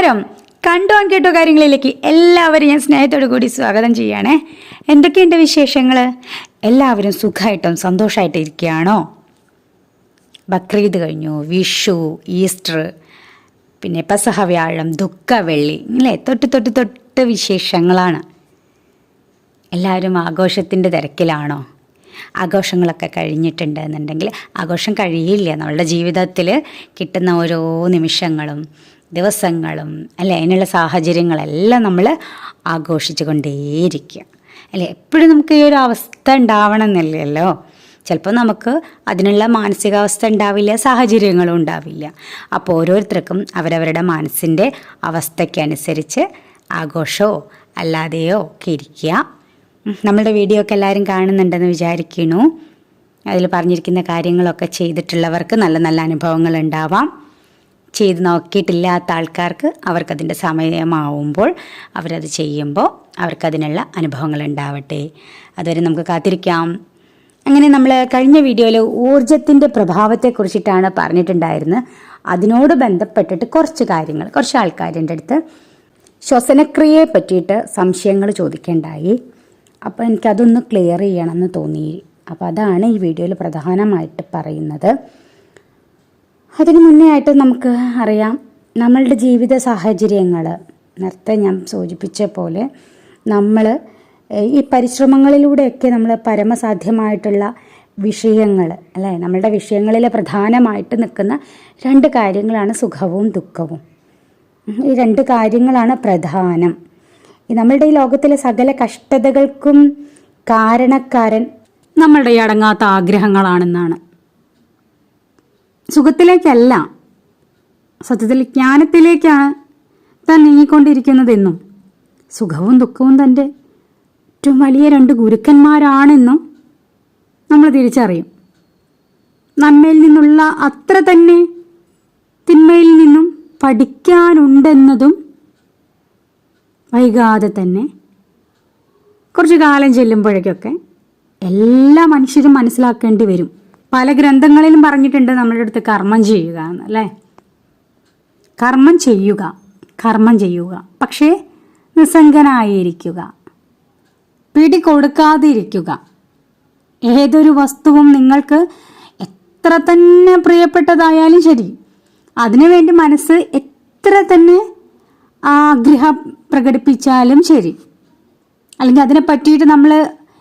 നമസ്കാരം. കണ്ടോൻ കേട്ടോ കാര്യങ്ങളിലേക്ക് എല്ലാവരും ഞാൻ സ്നേഹത്തോടു കൂടി സ്വാഗതം ചെയ്യണേ. എന്തൊക്കെയുണ്ട് വിശേഷങ്ങൾ? എല്ലാവരും സുഖമായിട്ടും സന്തോഷമായിട്ടും ഇരിക്കുകയാണോ? ബക്രീദ് കഴിഞ്ഞു, വിഷു, ഈസ്റ്റർ, പിന്നെ പെസഹ വ്യാഴം, ദുഃഖവെള്ളി, അല്ലേ? തൊട്ട് വിശേഷങ്ങളാണ്. എല്ലാവരും ആഘോഷത്തിൻ്റെ തിരക്കിലാണോ? ആഘോഷങ്ങളൊക്കെ കഴിഞ്ഞിട്ടുണ്ട് എന്നുണ്ടെങ്കിൽ ആഘോഷം കഴിയില്ല. നമ്മളുടെ ജീവിതത്തിൽ കിട്ടുന്ന ഓരോ നിമിഷങ്ങളും ദിവസങ്ങളും അല്ലേ, അതിനുള്ള സാഹചര്യങ്ങളെല്ലാം നമ്മൾ ആഘോഷിച്ചു കൊണ്ടേയിരിക്കുക അല്ലേ. എപ്പോഴും നമുക്ക് ഈ ഒരു അവസ്ഥ ഉണ്ടാവണം എന്നില്ലല്ലോ. ചിലപ്പോൾ നമുക്ക് അതിനുള്ള മാനസികാവസ്ഥ ഉണ്ടാവില്ല, സാഹചര്യങ്ങളും ഉണ്ടാവില്ല. അപ്പോൾ ഓരോരുത്തർക്കും അവരവരുടെ മനസ്സിൻ്റെ അവസ്ഥയ്ക്കനുസരിച്ച് ആഘോഷമോ അല്ലാതെയോ ഒക്കെ ഇരിക്കുക. നമ്മളുടെ വീഡിയോ ഒക്കെ എല്ലാവരും കാണുന്നുണ്ടെന്ന് വിചാരിക്കുന്നു. അതിൽ പറഞ്ഞിരിക്കുന്ന കാര്യങ്ങളൊക്കെ ചെയ്തിട്ടുള്ളവർക്ക് നല്ല നല്ല അനുഭവങ്ങൾ ഉണ്ടാവാം. ചെയ്ത് നോക്കിയിട്ടില്ലാത്ത ആൾക്കാർക്ക് അവർക്കതിൻ്റെ സമയമാവുമ്പോൾ അവരത് ചെയ്യുമ്പോൾ അവർക്കതിനുള്ള അനുഭവങ്ങൾ ഉണ്ടാവട്ടെ. അതുവരെ നമുക്ക് കാത്തിരിക്കാം. അങ്ങനെ നമ്മൾ കഴിഞ്ഞ വീഡിയോയിൽ ഊർജത്തിൻ്റെ പ്രഭാവത്തെക്കുറിച്ചിട്ടാണ് പറഞ്ഞിട്ടുണ്ടായിരുന്നത്. അതിനോട് ബന്ധപ്പെട്ടിട്ട് കുറച്ച് ആൾക്കാരുടെ അടുത്ത് ശ്വസനക്രിയയെ പറ്റിയിട്ട് സംശയങ്ങൾ ചോദിക്കേണ്ടായി. അപ്പോൾ എനിക്കതൊന്ന് ക്ലിയർ ചെയ്യണമെന്ന് തോന്നി. അപ്പോൾ അതാണ് ഈ വീഡിയോയിൽ പ്രധാനമായിട്ട് പറയുന്നത്. അതിന് മുന്നേ ആയിട്ട് നമുക്ക് അറിയാം, നമ്മളുടെ ജീവിത സാഹചര്യങ്ങൾ നേരത്തെ ഞാൻ സൂചിപ്പിച്ച പോലെ നമ്മൾ ഈ പരിശ്രമങ്ങളിലൂടെയൊക്കെ നമ്മൾ പരമസാധ്യമായിട്ടുള്ള വിഷയങ്ങൾ അല്ലേ, നമ്മളുടെ വിഷയങ്ങളിൽ പ്രധാനമായിട്ട് നിൽക്കുന്ന രണ്ട് കാര്യങ്ങളാണ് സുഖവും ദുഃഖവും. ഈ രണ്ട് കാര്യങ്ങളാണ് പ്രധാനം. നമ്മളുടെ ഈ ലോകത്തിലെ സകല കഷ്ടതകൾക്കും കാരണക്കാരൻ നമ്മളുടെ ഈ അടങ്ങാത്ത ആഗ്രഹങ്ങളാണെന്നാണ്. സുഖത്തിലേക്കല്ല, സത്യത്തിൽ ജ്ഞാനത്തിലേക്കാണ് താൻ നീങ്ങിക്കൊണ്ടിരിക്കുന്നതെന്നും സുഖവും ദുഃഖവും തൻ്റെ ഏറ്റവും വലിയ രണ്ട് ഗുരുക്കന്മാരാണെന്നും നമ്മൾ തിരിച്ചറിയും. നന്മയിൽ നിന്നുള്ള അത്ര തന്നെ തിന്മയിൽ നിന്നും പഠിക്കാനുണ്ടെന്നതും വൈകാതെ തന്നെ കുറച്ച് കാലം ചെല്ലുമ്പോഴേക്കൊക്കെ എല്ലാ മനുഷ്യരും മനസ്സിലാക്കേണ്ടി വരും. പല ഗ്രന്ഥങ്ങളിലും പറഞ്ഞിട്ടുണ്ട് നമ്മളുടെ അടുത്ത് കർമ്മം ചെയ്യുക എന്നല്ലേ. കർമ്മം ചെയ്യുക, പക്ഷേ നിസ്സംഗനായിരിക്കുക, പിടി കൊടുക്കാതിരിക്കുക. ഏതൊരു വസ്തുവും നിങ്ങൾക്ക് എത്ര തന്നെ പ്രിയപ്പെട്ടതായാലും ശരി, അതിനുവേണ്ടി മനസ്സ് എത്ര തന്നെ ആഗ്രഹം പ്രകടിപ്പിച്ചാലും ശരി, അല്ലെങ്കിൽ അതിനെ പറ്റിയിട്ട് നമ്മൾ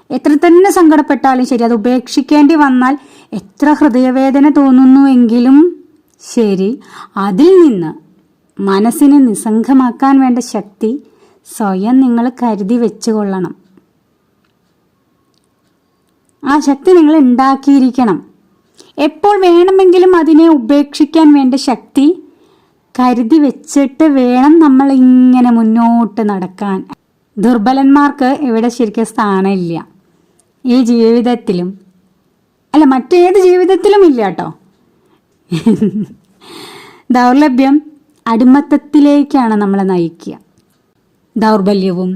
എത്ര തന്നെ സങ്കടപ്പെട്ടാലും ശരി, അത് ഉപേക്ഷിക്കേണ്ടി വന്നാൽ എത്ര ഹൃദയവേദന തോന്നുന്നുവെങ്കിലും ശരി, അതിൽ നിന്ന് മനസ്സിനെ നിസ്സംഗമാക്കാൻ വേണ്ട ശക്തി സ്വയം നിങ്ങൾ കരുതി വെച്ചുകൊള്ളണം. ആ ശക്തി നിങ്ങൾ ഉണ്ടാക്കിയിരിക്കണം. എപ്പോൾ വേണമെങ്കിലും അതിനെ ഉപേക്ഷിക്കാൻ വേണ്ട ശക്തി കരുതി വെച്ചിട്ട് വേണം നമ്മൾ ഇങ്ങനെ മുന്നോട്ട് നടക്കാൻ. ദുർബലന്മാർക്ക് ഇവിടെ ശരിക്കും സ്ഥാനമില്ല ഈ ജീവിതത്തിലും, അല്ല മറ്റേത് ജീവിതത്തിലും ഇല്ല കേട്ടോ. ദൗർലഭ്യം അടിമത്തത്തിലേക്കാണ് നമ്മളെ നയിക്കുക. ദൗർബല്യവും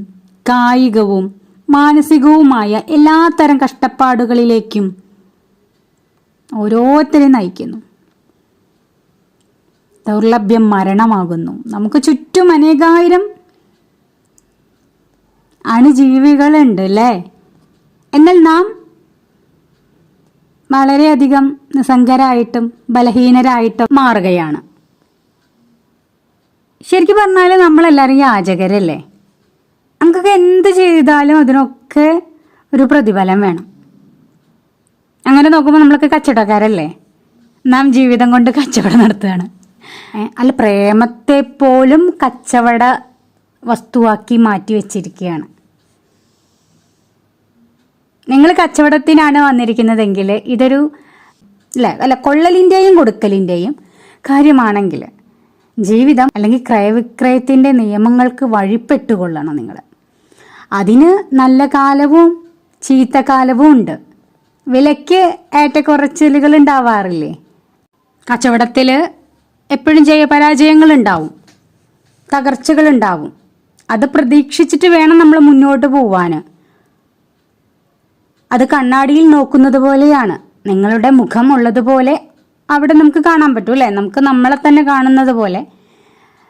കായികവും മാനസികവുമായ എല്ലാത്തരം കഷ്ടപ്പാടുകളിലേക്കും ഓരോരുത്തരെയും നയിക്കുന്നു. ദൗർലഭ്യം മരണമാകുന്നു. നമുക്ക് ചുറ്റും അനേകായിരം അണുജീവികളുണ്ട് അല്ലേ. എന്നാൽ നാം വളരെയധികം നിസ്സംഗരായിട്ടും ബലഹീനരായിട്ടും മാറുകയാണ്. ശരിക്കും പറഞ്ഞാൽ നമ്മളെല്ലാവരും യാചകരല്ലേ. നമുക്കൊക്കെ എന്ത് ചെയ്താലും അതിനൊക്കെ ഒരു പ്രതിഫലം വേണം. അങ്ങനെ നോക്കുമ്പോൾ നമ്മളൊക്കെ കച്ചവടക്കാരല്ലേ. നാം ജീവിതം കൊണ്ട് കച്ചവടം നടത്തുകയാണ്. അല്ല, പ്രേമത്തെ പോലും കച്ചവട വസ്തുവാക്കി മാറ്റി വെച്ചിരിക്കുകയാണ്. നിങ്ങൾ കച്ചവടത്തിനാണ് വന്നിരിക്കുന്നതെങ്കിൽ ഇതൊരു കൊള്ളലിൻ്റെയും കൊടുക്കലിൻ്റെയും കാര്യമാണെങ്കിൽ ജീവിതം അല്ലെങ്കിൽ ക്രയവിക്രയത്തിൻ്റെ നിയമങ്ങൾക്ക് വഴിപ്പെട്ടുകൊള്ളണം നിങ്ങൾ. അതിന് നല്ല കാലവും ചീത്ത കാലവും ഉണ്ട്. വിലയ്ക്ക് ഏറ്റക്കുറച്ചിലുകൾ ഉണ്ടാവാറില്ലേ. കച്ചവടത്തിൽ എപ്പോഴും ജയപരാജയങ്ങളുണ്ടാവും, തകർച്ചകളുണ്ടാവും. അത് പ്രതീക്ഷിച്ചിട്ട് വേണം നമ്മൾ മുന്നോട്ട് പോവാൻ. അത് കണ്ണാടിയിൽ നോക്കുന്നത് പോലെയാണ്. നിങ്ങളുടെ മുഖം ഉള്ളതുപോലെ അവിടെ നമുക്ക് കാണാൻ പറ്റും അല്ലേ. നമുക്ക് നമ്മളെ തന്നെ കാണുന്നത് പോലെ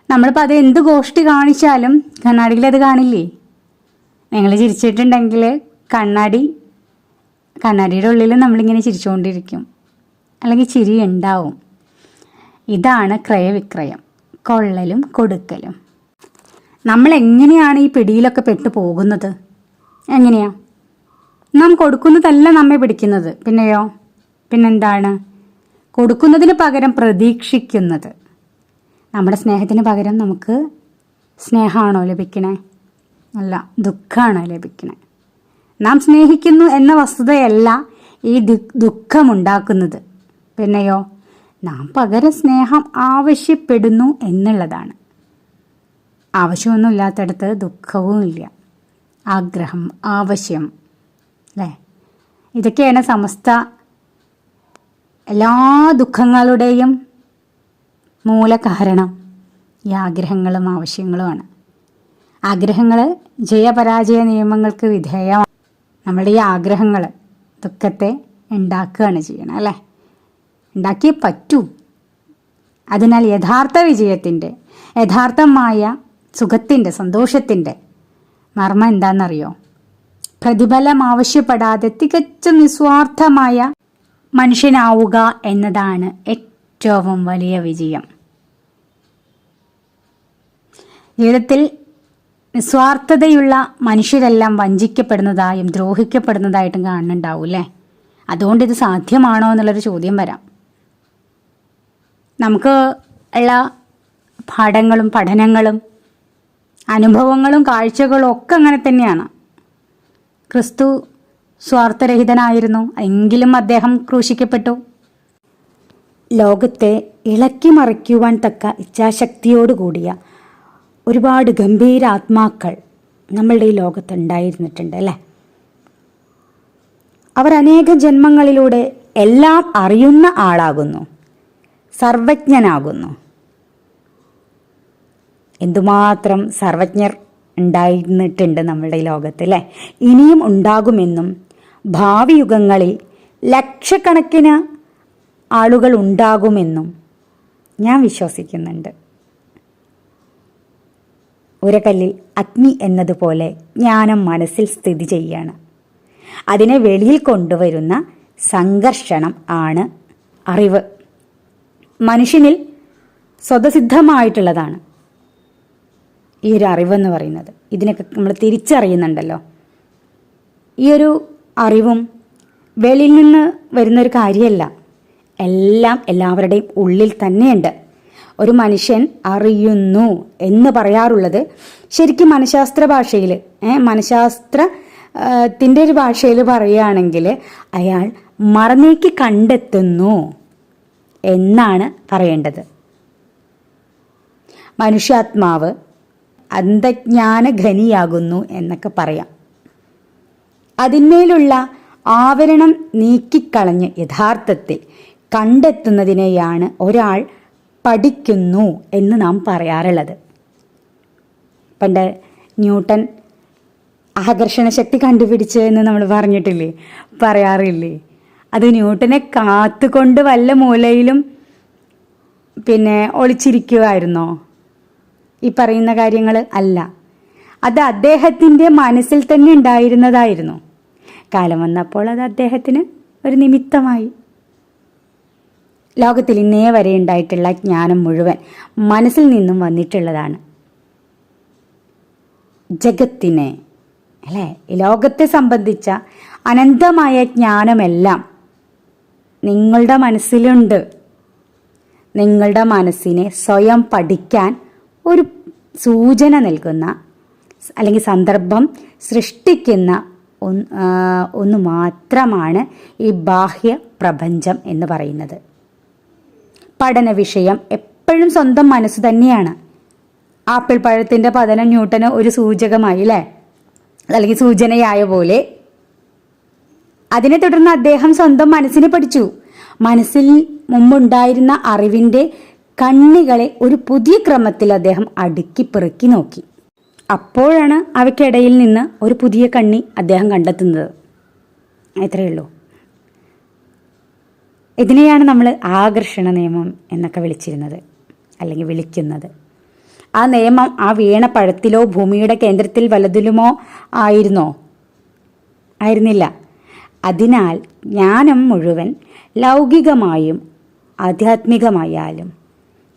നമ്മളിപ്പോൾ അത് എന്ത് ഗോഷ്ടി കാണിച്ചാലും കണ്ണാടിയിൽ അത് കാണില്ലേ? നിങ്ങൾ ചിരിച്ചിട്ടുണ്ടെങ്കിൽ കണ്ണാടിയുടെ ഉള്ളിൽ നമ്മളിങ്ങനെ ചിരിച്ചുകൊണ്ടിരിക്കും, അല്ലെങ്കിൽ ചിരി ഉണ്ടാവും. ഇതാണ് ക്രയവിക്രയം, കൊള്ളലും കൊടുക്കലും. നമ്മൾ എങ്ങനെയാണ് ഈ പിടിയിലൊക്കെ പെട്ടു പോകുന്നത്? എങ്ങനെയാ? നാം കൊടുക്കുന്നതല്ല നമ്മെ പിടിക്കുന്നത്, പിന്നെന്താണ്? കൊടുക്കുന്നതിന് പകരം പ്രതീക്ഷിക്കുന്നത്. നമ്മുടെ സ്നേഹത്തിന് പകരം നമുക്ക് സ്നേഹമാണോ ലഭിക്കണേ? അല്ല, ദുഃഖമാണോ ലഭിക്കണേ? നാം സ്നേഹിക്കുന്നു എന്ന വസ്തുതയല്ല ഈ ദുഃഖമുണ്ടാക്കുന്നത്, നാം പകരം സ്നേഹം ആവശ്യപ്പെടുന്നു എന്നുള്ളതാണ്. ആവശ്യമൊന്നുമില്ലാത്തടത്ത് ദുഃഖവും ഇല്ല. ആഗ്രഹം, ആവശ്യം, അല്ലേ? ഇതൊക്കെയാണ് സമസ്ത എല്ലാ ദുഃഖങ്ങളുടെയും മൂലകാരണം. ഈ ആഗ്രഹങ്ങളും ആവശ്യങ്ങളുമാണ്. ആഗ്രഹങ്ങൾ ജയപരാജയ നിയമങ്ങൾക്ക് വിധേയമാണ്. നമ്മുടെ ഈ ആഗ്രഹങ്ങൾ ദുഃഖത്തെ ഉണ്ടാക്കുകയാണ് ചെയ്യണം, അല്ലേ? ഉണ്ടാക്കിയേ പറ്റൂ. അതിനാൽ യഥാർത്ഥ വിജയത്തിൻ്റെ, യഥാർത്ഥമായ സുഖത്തിൻ്റെ, സന്തോഷത്തിൻ്റെ മർമ്മം എന്താണെന്നറിയോ? പ്രതിഫലം ആവശ്യപ്പെടാതെ തികച്ചും നിസ്വാർത്ഥമായ മനുഷ്യനാവുക എന്നതാണ് ഏറ്റവും വലിയ വിജയം. ജീവിതത്തിൽ നിസ്വാർത്ഥതയുള്ള മനുഷ്യരെല്ലാം വഞ്ചിക്കപ്പെടുന്നതായും ദ്രോഹിക്കപ്പെടുന്നതായിട്ടും കാണുന്നുണ്ടാവും, അല്ലേ? അതുകൊണ്ട് ഇത് സാധ്യമാണോ എന്നുള്ളൊരു ചോദ്യം വരാം. നമുക്ക് ഉള്ള പാഠങ്ങളും പഠനങ്ങളും അനുഭവങ്ങളും കാഴ്ചകളും ഒക്കെ അങ്ങനെ തന്നെയാണ്. ക്രിസ്തു സ്വാർത്ഥരഹിതനായിരുന്നു, എങ്കിലും അദ്ദേഹം ക്രൂശിക്കപ്പെട്ടു. ലോകത്തെ ഇളക്കി മറിക്കുവാൻ തക്ക ഇച്ഛാശക്തിയോടുകൂടിയ ഒരുപാട് ഗംഭീര ആത്മാക്കൾ നമ്മളുടെ ഈ ലോകത്തുണ്ടായിരുന്നിട്ടുണ്ട്, അല്ലേ? അവർ അനേക ജന്മങ്ങളിലൂടെ എല്ലാം അറിയുന്ന ആളാകുന്നു, സർവജ്ഞനാകുന്നു. എന്തുമാത്രം സർവജ്ഞർ ഉണ്ടായിരുന്നിട്ടുണ്ട് നമ്മളുടെ ഈ ലോകത്ത്, അല്ലേ? ഇനിയും ഉണ്ടാകുമെന്നും ഭാവി യുഗങ്ങളിൽ ലക്ഷക്കണക്കിന് ആളുകൾ ഉണ്ടാകുമെന്നും ഞാൻ വിശ്വസിക്കുന്നുണ്ട്. ഉരകല്ലിൽ അഗ്നി എന്നതുപോലെ ജ്ഞാനം മനസ്സിൽ സ്ഥിതി ചെയ്യാണ്. അതിനെ വെളിയിൽ കൊണ്ടുവരുന്ന സംഘർഷണം ആണ് അറിവ്. മനുഷ്യനിൽ സ്വതസിദ്ധമായിട്ടുള്ളതാണ് ഈ ഒരു അറിവെന്ന് പറയുന്നത്. ഇതിനൊക്കെ നമ്മൾ തിരിച്ചറിയുന്നുണ്ടല്ലോ. ഈ ഒരു അറിവും വെളിയിൽ നിന്ന് വരുന്നൊരു കാര്യമല്ല, എല്ലാം എല്ലാവരുടെയും ഉള്ളിൽ തന്നെയുണ്ട്. ഒരു മനുഷ്യൻ അറിയുന്നു എന്ന് പറയാറുള്ളത് ശരിക്കും മനഃശാസ്ത്ര ഭാഷയിൽ, മനഃശാസ്ത്രത്തിൻ്റെ ഒരു ഭാഷയിൽ പറയുകയാണെങ്കിൽ അയാൾ മറനീക്കി കണ്ടെത്തുന്നു എന്നാണ് പറയേണ്ടത്. മനുഷ്യാത്മാവ് അന്ധജ്ഞാനഘനിയാകുന്നു എന്നൊക്കെ പറയാം. അതിന്മേലുള്ള ആവരണം നീക്കിക്കളഞ്ഞ് യഥാർത്ഥത്തിൽ കണ്ടെത്തുന്നതിനെയാണ് ഒരാൾ പഠിക്കുന്നു എന്ന് നാം പറയാറുള്ളത്. പണ്ട് ന്യൂട്ടൻ ആകർഷണ ശക്തി കണ്ടുപിടിച്ചു എന്ന് നമ്മൾ പറയാറില്ലേ? അത് ന്യൂട്ടനെ കാത്തുകൊണ്ട് വല്ല മൂലയിലും ഒളിച്ചിരിക്കുമായിരുന്നോ ഈ പറയുന്ന കാര്യങ്ങൾ? അല്ല, അത് അദ്ദേഹത്തിൻ്റെ മനസ്സിൽ തന്നെ ഉണ്ടായിരുന്നതായിരുന്നു. കാലം വന്നപ്പോൾ അത് അദ്ദേഹത്തിന് ഒരു നിമിത്തമായി. ലോകത്തിൽ ഇന്നേ വരെ ഉണ്ടായിട്ടുള്ള ജ്ഞാനം മുഴുവൻ മനസ്സിൽ നിന്നും വന്നിട്ടുള്ളതാണ്. ജഗത്തിനെ, അല്ലേ, ഈ ലോകത്തെ സംബന്ധിച്ച അനന്തമായ ജ്ഞാനമെല്ലാം നിങ്ങളുടെ മനസ്സിലുണ്ട്. നിങ്ങളുടെ മനസ്സിനെ സ്വയം പഠിക്കാൻ ഒരു സൂചന നൽകുന്ന അല്ലെങ്കിൽ സന്ദർഭം സൃഷ്ടിക്കുന്ന ഒന്ന് മാത്രമാണ് ഈ ബാഹ്യ പ്രപഞ്ചം എന്ന് പറയുന്നത്. പഠന വിഷയം എപ്പോഴും സ്വന്തം മനസ്സ് തന്നെയാണ്. ആപ്പിൾ പഴത്തിൻ്റെ പതനം ന്യൂട്ടന് ഒരു സൂചകമായി, അല്ലേ, അല്ലെങ്കിൽ സൂചനയായ പോലെ. അതിനെ തുടർന്ന് അദ്ദേഹം സ്വന്തം മനസ്സിനെ പഠിച്ചു. മനസ്സിൽ മുമ്പുണ്ടായിരുന്ന അറിവിൻ്റെ കണ്ണികളെ ഒരു പുതിയ ക്രമത്തിൽ അദ്ദേഹം അടുക്കി പെറുക്കി നോക്കി. അപ്പോഴാണ് അവയ്ക്കിടയിൽ നിന്ന് ഒരു പുതിയ കണ്ണി അദ്ദേഹം കണ്ടെത്തുന്നത്. ഇത്രയേ ഉള്ളൂ. ഇതിനെയാണ് നമ്മൾ ആകർഷണ നിയമം എന്നൊക്കെ വിളിച്ചിരുന്നത്, അല്ലെങ്കിൽ വിളിക്കുന്നത്. ആ നിയമം ആ വീണ പഴത്തിലോ ഭൂമിയുടെ കേന്ദ്രത്തിൽ വലതിലുമോ ആയിരുന്നില്ല. അതിനാൽ ജ്ഞാനം മുഴുവൻ ലൗകികമായും ആധ്യാത്മികമായാലും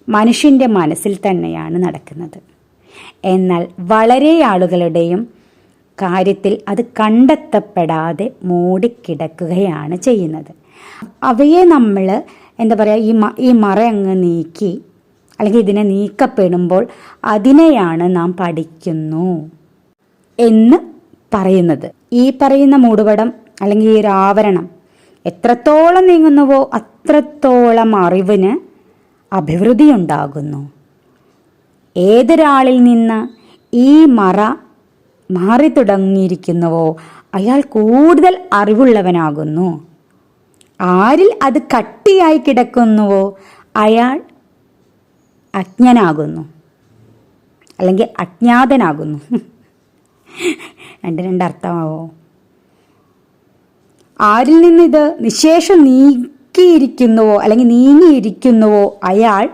മനുഷ്യൻ്റെ മനസ്സിൽ തന്നെയാണ് നടക്കുന്നത്. എന്നാൽ വളരെ ആളുകളുടെയും കാര്യത്തിൽ അത് കണ്ടെത്തപ്പെടാതെ മൂടിക്കിടക്കുകയാണ് ചെയ്യുന്നത്. അവയെ നമ്മൾ ഈ മറ അങ്ങ് നീക്കി, അല്ലെങ്കിൽ ഇതിനെ നീക്കപ്പെടുമ്പോൾ അതിനെയാണ് നാം പഠിക്കുന്നു എന്ന് പറയുന്നത്. ഈ പറയുന്ന മൂടുപടം അല്ലെങ്കിൽ ഈ ഒരു ആവരണം എത്രത്തോളം നീങ്ങുന്നുവോ അത്രത്തോളം അറിവിന് അഭിവൃദ്ധി ഉണ്ടാകുന്നു. ഏതൊരാളിൽ നിന്ന് ഈ മറ മാറി തുടങ്ങിയിരിക്കുന്നുവോ അയാൾ കൂടുതൽ അറിവുള്ളവനാകുന്നു. ആരിൽ അത് കട്ടിയായി കിടക്കുന്നുവോ അയാൾ അജ്ഞനാകുന്നു, അല്ലെങ്കിൽ അജ്ഞാതനാകുന്നു. രണ്ടർത്ഥമാവോ? ആരിൽ നിന്ന് ഇത് നിശേഷം നീക്കിയിരിക്കുന്നുവോ അല്ലെങ്കിൽ നീങ്ങിയിരിക്കുന്നുവോ അയാൾ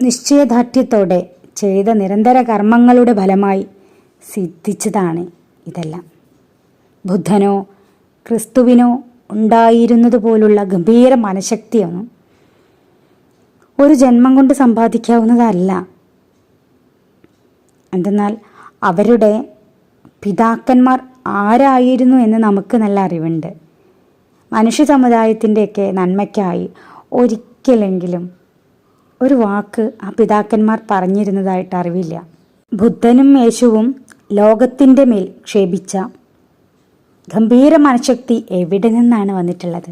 നിശ്ചയദാർഢ്യത്തോടെ ചെയ്ത നിരന്തര കർമ്മങ്ങളുടെ ഫലമായി സിദ്ധിച്ചതാണ് ഇതെല്ലാം. ബുദ്ധനോ ക്രിസ്തുവിനോ ഉണ്ടായിരുന്നത് പോലുള്ള ഗംഭീര മനഃശക്തിയൊന്നും ഒരു ജന്മം കൊണ്ട് സമ്പാദിക്കാവുന്നതല്ല. എന്തെന്നാൽ അവരുടെ പിതാക്കന്മാർ ആരായിരുന്നു എന്ന് നമുക്ക് നല്ല അറിവുണ്ട്. മനുഷ്യ സമുദായത്തിൻ്റെയൊക്കെ നന്മയ്ക്കായി ഒരിക്കലെങ്കിലും ഒരു വാക്ക് ആ പിതാക്കന്മാർ പറഞ്ഞിരുന്നതായിട്ട് അറിവില്ല. ബുദ്ധനും യേശുവും ലോകത്തിൻ്റെ മേൽ ക്ഷേപിച്ച ഗംഭീര മനഃശക്തി എവിടെ നിന്നാണ് വന്നിട്ടുള്ളത്?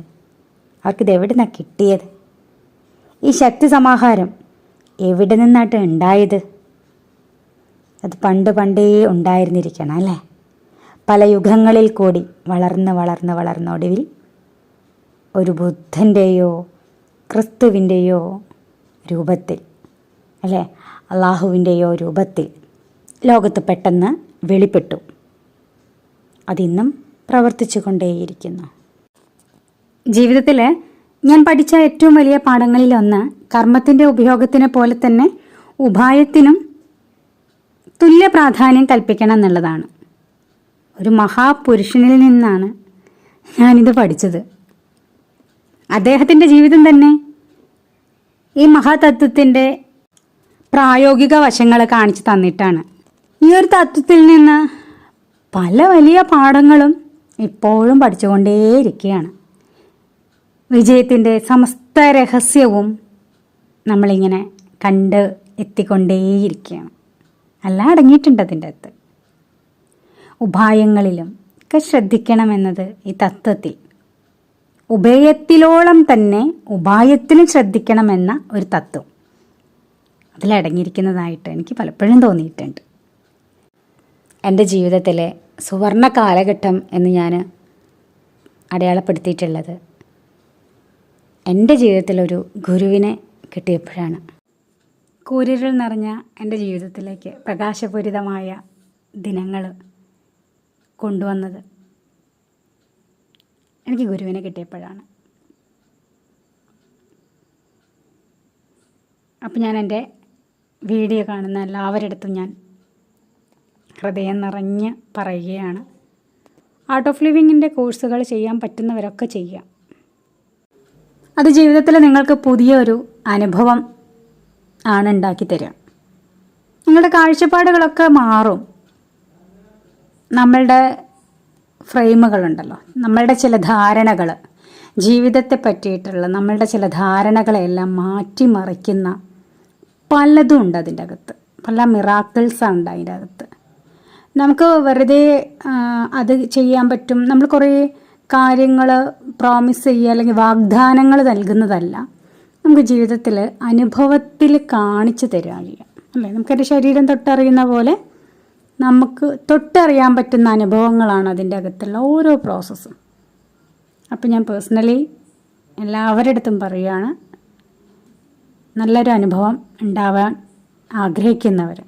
അവർക്കിത് എവിടെ നിന്നാണ് കിട്ടിയത്? ഈ ശക്തി സമാഹാരം എവിടെ നിന്നായിട്ട് ഉണ്ടായത്? അത് പണ്ടേ ഉണ്ടായിരുന്നിരിക്കണം അല്ലേ? പല യുഗങ്ങളിൽ കൂടി വളർന്നൊടുവിൽ ഒരു ബുദ്ധൻ്റെയോ ക്രിസ്തുവിൻ്റെയോ രൂപത്തിൽ, അല്ലേ, അള്ളാഹുവിൻ്റെയോ രൂപത്തിൽ ലോകത്ത് പെട്ടെന്ന് വെളിപ്പെട്ടു. അതിന്നും പ്രവർത്തിച്ചു കൊണ്ടേയിരിക്കുന്നു. ജീവിതത്തിൽ ഞാൻ പഠിച്ച ഏറ്റവും വലിയ പാഠങ്ങളിലൊന്ന് കർമ്മത്തിൻ്റെ ഉപയോഗത്തിനെ പോലെ തന്നെ ഉപായത്തിനും തുല്യ പ്രാധാന്യം കൽപ്പിക്കണം എന്നുള്ളതാണ്. ഒരു മഹാപുരുഷനിൽ നിന്നാണ് ഞാനിത് പഠിച്ചത്. അദ്ദേഹത്തിൻ്റെ ജീവിതം തന്നെ ഈ മഹാതത്വത്തിൻ്റെ പ്രായോഗിക വശങ്ങൾ കാണിച്ചു തന്നിട്ടാണ്. ഈ ഒരു തത്വത്തിൽ നിന്ന് പല വലിയ പാഠങ്ങളും ഇപ്പോഴും പഠിച്ചുകൊണ്ടേയിരിക്കുകയാണ്. വിജയത്തിൻ്റെ സമസ്ത രഹസ്യവും നമ്മളിങ്ങനെ കണ്ട് എത്തിക്കൊണ്ടേയിരിക്കുകയാണ്. എല്ലാം അടങ്ങിയിട്ടുണ്ട് അതിൻ്റെ അകത്ത്. ഉപായങ്ങളിലും ഒക്കെ ശ്രദ്ധിക്കണമെന്നത് ഈ തത്വത്തിൽ, ഉഭയത്തിലോളം തന്നെ ഉപായത്തിലും ശ്രദ്ധിക്കണമെന്ന ഒരു തത്വം അതിലടങ്ങിയിരിക്കുന്നതായിട്ട് എനിക്ക് പലപ്പോഴും തോന്നിയിട്ടുണ്ട്. എൻ്റെ ജീവിതത്തിലെ സുവർണ കാലഘട്ടം എന്ന് ഞാൻ അടയാളപ്പെടുത്തിയിട്ടുള്ളത് എൻ്റെ ജീവിതത്തിലൊരു ഗുരുവിനെ കിട്ടിയപ്പോഴാണ്. കൂരിരുൾ നിറഞ്ഞ എൻ്റെ ജീവിതത്തിലേക്ക് പ്രകാശപൂരിതമായ ദിനങ്ങൾ കൊണ്ടുവന്നത് എനിക്ക് ഗുരുവിനെ കിട്ടിയപ്പോഴാണ്. അപ്പം ഞാൻ എൻ്റെ വീഡിയോ കാണുന്ന എല്ലാവരുടെ അടുത്തും ഞാൻ ഹൃദയം നിറഞ്ഞ് പറയുകയാണ്, ആർട്ട് ഓഫ് ലിവിങ്ങിൻ്റെ കോഴ്സുകൾ ചെയ്യാൻ പറ്റുന്നവരൊക്കെ ചെയ്യാം. അത് ജീവിതത്തിൽ നിങ്ങൾക്ക് പുതിയൊരു അനുഭവം ആണ് ഉണ്ടാക്കി തരിക. നിങ്ങളുടെ കാഴ്ചപ്പാടുകളൊക്കെ മാറും. നമ്മളുടെ ഫ്രെയിമുകളുണ്ടല്ലോ, നമ്മളുടെ ചില ധാരണകൾ, ജീവിതത്തെ പറ്റിയിട്ടുള്ള നമ്മളുടെ ചില ധാരണകളെല്ലാം മാറ്റിമറിക്കുന്ന പലതും ഉണ്ട് അതിൻ്റെ അകത്ത്. പല മിറാക്കിൾസാണ് ഉണ്ട് അതിൻ്റെ അകത്ത്. നമുക്ക് വെറുതെ അത് ചെയ്യാൻ പറ്റും. നമ്മൾ കുറേ കാര്യങ്ങൾ പ്രോമിസ് ചെയ്യുക അല്ലെങ്കിൽ വാഗ്ദാനങ്ങൾ നൽകുന്നതല്ല, നമുക്ക് ജീവിതത്തിൽ അനുഭവത്തിൽ കാണിച്ചു തരിക അല്ലേ. നമുക്കെൻ്റെ ശരീരം തൊട്ടറിയുന്ന പോലെ നമുക്ക് തൊട്ടറിയാൻ പറ്റുന്ന അനുഭവങ്ങളാണ് അതിൻ്റെ അകത്തുള്ള ഓരോ പ്രോസസ്സും. അപ്പോൾ ഞാൻ പേഴ്സണലി എല്ലാവരുടെ അടുത്തും പറയുകയാണ്, നല്ലൊരു അനുഭവം ഉണ്ടാവാൻ ആഗ്രഹിക്കുന്നവർ,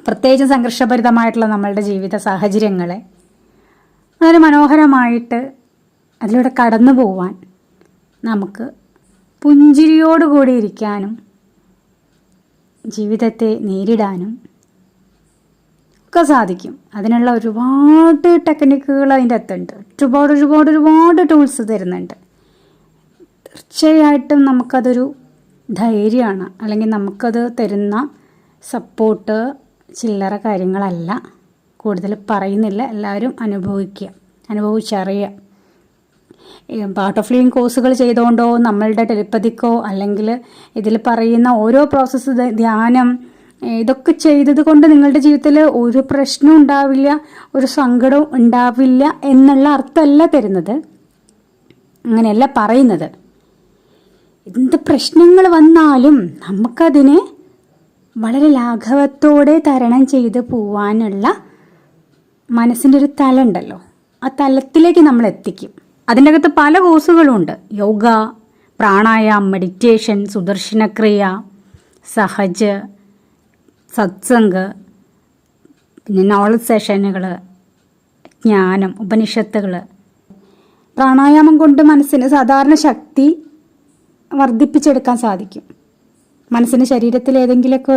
പ്രത്യേകിച്ച് സംഘർഷഭരിതമായിട്ടുള്ള നമ്മളുടെ ജീവിത സാഹചര്യങ്ങളെ വളരെ മനോഹരമായിട്ട് അതിലൂടെ കടന്നു പോവാൻ, നമുക്ക് പുഞ്ചിരിയോടുകൂടി ഇരിക്കാനും ജീവിതത്തെ നേരിടാനും ഒക്കെ സാധിക്കും. അതിനുള്ള ഒരുപാട് ടെക്നിക്കുകൾ അതിൻ്റെ അകത്തുണ്ട്. ഒരുപാട് ടൂൾസ് തരുന്നുണ്ട്. തീർച്ചയായിട്ടും നമുക്കതൊരു ധൈര്യമാണ്. അല്ലെങ്കിൽ നമുക്കത് തരുന്ന സപ്പോർട്ട് ചില്ലറ കാര്യങ്ങളല്ല. കൂടുതൽ പറയുന്നില്ല, എല്ലാവരും അനുഭവിച്ചറിയുക. പാർട്ട് ഓഫ് ലിവിങ് കോഴ്സുകൾ ചെയ്തുകൊണ്ടോ നമ്മളുടെ ടെലിപ്പതിക്കോ അല്ലെങ്കിൽ ഇതിൽ പറയുന്ന ഓരോ പ്രോസസ്സ്, ധ്യാനം, ഇതൊക്കെ ചെയ്തത് കൊണ്ട് നിങ്ങളുടെ ജീവിതത്തിൽ ഒരു പ്രശ്നവും ഉണ്ടാവില്ല, ഒരു സങ്കടവും ഉണ്ടാവില്ല എന്നുള്ള അർത്ഥമല്ല തരുന്നത്. അങ്ങനെയല്ല പറയുന്നത്. എന്ത് പ്രശ്നങ്ങൾ വന്നാലും നമുക്കതിനെ വളരെ ലാഘവത്തോടെ തരണം ചെയ്ത് പോവാനുള്ള മനസ്സിൻ്റെ ഒരു തലം ഉണ്ടല്ലോ, ആ തലത്തിലേക്ക് നമ്മൾ എത്തിക്കും. അതിൻ്റെ അകത്ത് പല കോഴ്സുകളുണ്ട്. യോഗ, പ്രാണായാമം, മെഡിറ്റേഷൻ, സുദർശനക്രിയ, സഹജ്, സത്സംഗ്, പിന്നെ നോളജ് സെഷനുകൾ, ജ്ഞാനം, ഉപനിഷത്തുകൾ. പ്രാണായാമം കൊണ്ട് മനസ്സിന് സാധാരണ ശക്തി വർദ്ധിപ്പിച്ചെടുക്കാൻ സാധിക്കും. മനസ്സിന് ശരീരത്തിൽ ഏതെങ്കിലുമൊക്കെ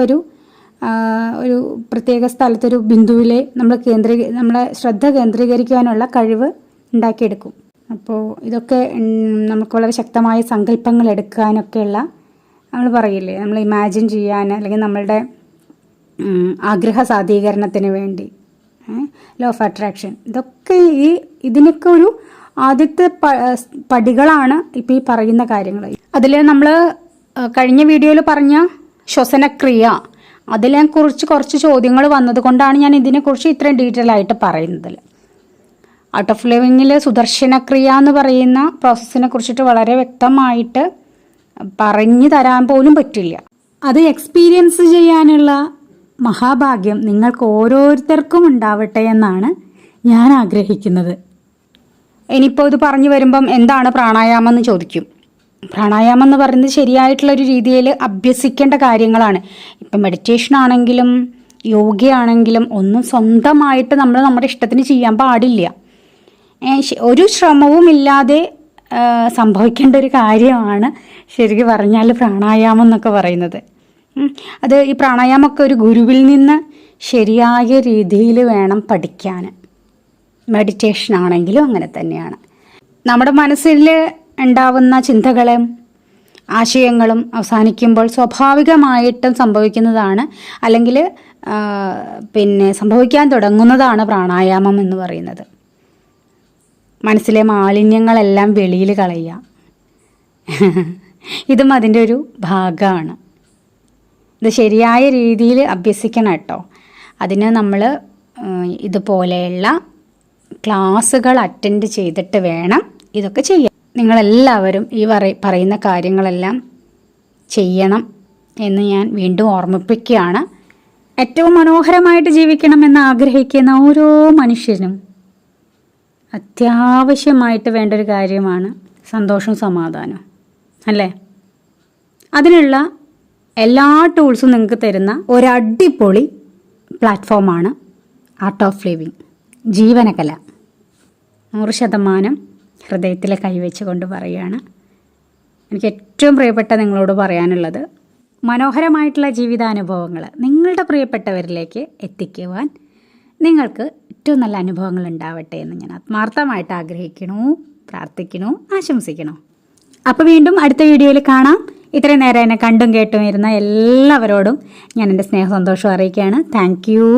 ഒരു പ്രത്യേക സ്ഥലത്തൊരു ബിന്ദുവിലെ നമ്മളെ ശ്രദ്ധ കേന്ദ്രീകരിക്കാനുള്ള കഴിവ് ഉണ്ടാക്കിയെടുക്കും. അപ്പോൾ ഇതൊക്കെ നമുക്ക് വളരെ ശക്തമായ സങ്കല്പങ്ങൾ എടുക്കാനൊക്കെയുള്ള, നമ്മൾ പറയില്ലേ, നമ്മൾ ഇമാജിൻ ചെയ്യാൻ, അല്ലെങ്കിൽ നമ്മളുടെ ആഗ്രഹ സാധീകരണത്തിന് വേണ്ടി, ലോ ഓഫ് അട്രാക്ഷൻ, ഇതൊക്കെ ഇതിനൊക്കെ ഒരു ആദ്യത്തെ പടികളാണ് ഇപ്പോൾ ഈ പറയുന്ന കാര്യങ്ങൾ. അതിൽ നമ്മൾ കഴിഞ്ഞ വീഡിയോയിൽ പറഞ്ഞ ശ്വസനക്രിയ, അതിനെക്കുറിച്ച് കുറച്ച് ചോദ്യങ്ങൾ വന്നതുകൊണ്ടാണ് ഞാൻ ഇതിനെക്കുറിച്ച് ഇത്രയും ഡീറ്റെയിൽ ആയിട്ട് പറയുന്നത്. ആർട്ട് ഓഫ് ലിവിങ്ങിൽ സുദർശനക്രിയ എന്ന് പറയുന്ന പ്രോസസ്സിനെ കുറിച്ചിട്ട് വളരെ വ്യക്തമായിട്ട് പറഞ്ഞു തരാൻ പോലും പറ്റില്ല. അത് എക്സ്പീരിയൻസ് ചെയ്യാനുള്ള മഹാഭാഗ്യം നിങ്ങൾക്ക് ഓരോരുത്തർക്കും ഉണ്ടാവട്ടെ എന്നാണ് ഞാൻ ആഗ്രഹിക്കുന്നത്. ഇനിയിപ്പോൾ ഇത് പറഞ്ഞു വരുമ്പം എന്താണ് പ്രാണായാമം എന്ന് ചോദിക്കും. പ്രാണായാമം എന്ന് പറയുന്നത് ശരിയായിട്ടുള്ളൊരു രീതിയിൽ അഭ്യസിക്കേണ്ട കാര്യങ്ങളാണ്. ഇപ്പം മെഡിറ്റേഷൻ ആണെങ്കിലും യോഗയാണെങ്കിലും ഒന്നും സ്വന്തമായിട്ട് നമ്മൾ നമ്മുടെ ഇഷ്ടത്തിന് ചെയ്യാൻ പാടില്ല. ഒരു ശ്രമവും ഇല്ലാതെ സംഭവിക്കേണ്ട ഒരു കാര്യമാണ് ശരിക്കും പറഞ്ഞാൽ പ്രാണായാമം എന്നൊക്കെ പറയുന്നത്. അത് ഈ പ്രാണായാമമൊക്കെ ഒരു ഗുരുവിൽ നിന്ന് ശരിയായ രീതിയിൽ വേണം പഠിക്കാൻ. മെഡിറ്റേഷൻ ആണെങ്കിലും അങ്ങനെ തന്നെയാണ്. നമ്മുടെ മനസ്സിൽ ഉണ്ടാവുന്ന ചിന്തകളും ആശയങ്ങളും അവസാനിക്കുമ്പോൾ സ്വാഭാവികമായിട്ടും സംഭവിക്കുന്നതാണ്, അല്ലെങ്കിൽ സംഭവിക്കാൻ തുടങ്ങുന്നതാണ് പ്രാണായാമം എന്ന് പറയുന്നത്. മനസ്സിലെ മാലിന്യങ്ങളെല്ലാം വെളിയിൽ കളയുക, ഇതും അതിൻ്റെ ഒരു ഭാഗമാണ്. ഇത് ശരിയായ രീതിയിൽ അഭ്യസിക്കണം കേട്ടോ. അതിന് നമ്മൾ ഇതുപോലെയുള്ള ക്ലാസ്സുകൾ അറ്റൻഡ് ചെയ്തിട്ട് വേണം ഇതൊക്കെ ചെയ്യാൻ. നിങ്ങളെല്ലാവരും ഈ പറയുന്ന കാര്യങ്ങളെല്ലാം ചെയ്യണം എന്ന് ഞാൻ വീണ്ടും ഓർമ്മിപ്പിക്കുകയാണ്. ഏറ്റവും മനോഹരമായിട്ട് ജീവിക്കണമെന്ന് ആഗ്രഹിക്കുന്ന ഓരോ മനുഷ്യനും അത്യാവശ്യമായിട്ട് വേണ്ടൊരു കാര്യമാണ് സന്തോഷവും സമാധാനവും, അല്ലേ? അതിനുള്ള എല്ലാ ടൂൾസും നിങ്ങൾക്ക് തരുന്ന ഒരടിപൊളി പ്ലാറ്റ്ഫോമാണ് ആർട്ട് ഓഫ് ലിവിങ്, ജീവനകല. 100% ഹൃദയത്തിൽ കൈവച്ചുകൊണ്ട് പറയുകയാണ്. എനിക്ക് ഏറ്റവും പ്രിയപ്പെട്ട നിങ്ങളോട് പറയാനുള്ളത്, മനോഹരമായിട്ടുള്ള ജീവിതാനുഭവങ്ങൾ നിങ്ങളുടെ പ്രിയപ്പെട്ടവരിലേക്ക് എത്തിക്കുവാൻ നിങ്ങൾക്ക് ഏറ്റവും നല്ല അനുഭവങ്ങൾ ഉണ്ടാവട്ടെ എന്ന് ഞാൻ ആത്മാർത്ഥമായിട്ട് ആഗ്രഹിക്കണു, പ്രാർത്ഥിക്കണു, ആശംസിക്കണു. അപ്പോൾ വീണ്ടും അടുത്ത വീഡിയോയിൽ കാണാം. ഇത്രയും നേരം എന്നെ കണ്ടും കേട്ടും ഇരുന്ന എല്ലാവരോടും ഞാൻ എൻ്റെ സ്നേഹ സന്തോഷം അറിയിക്കുകയാണ്. Thank you.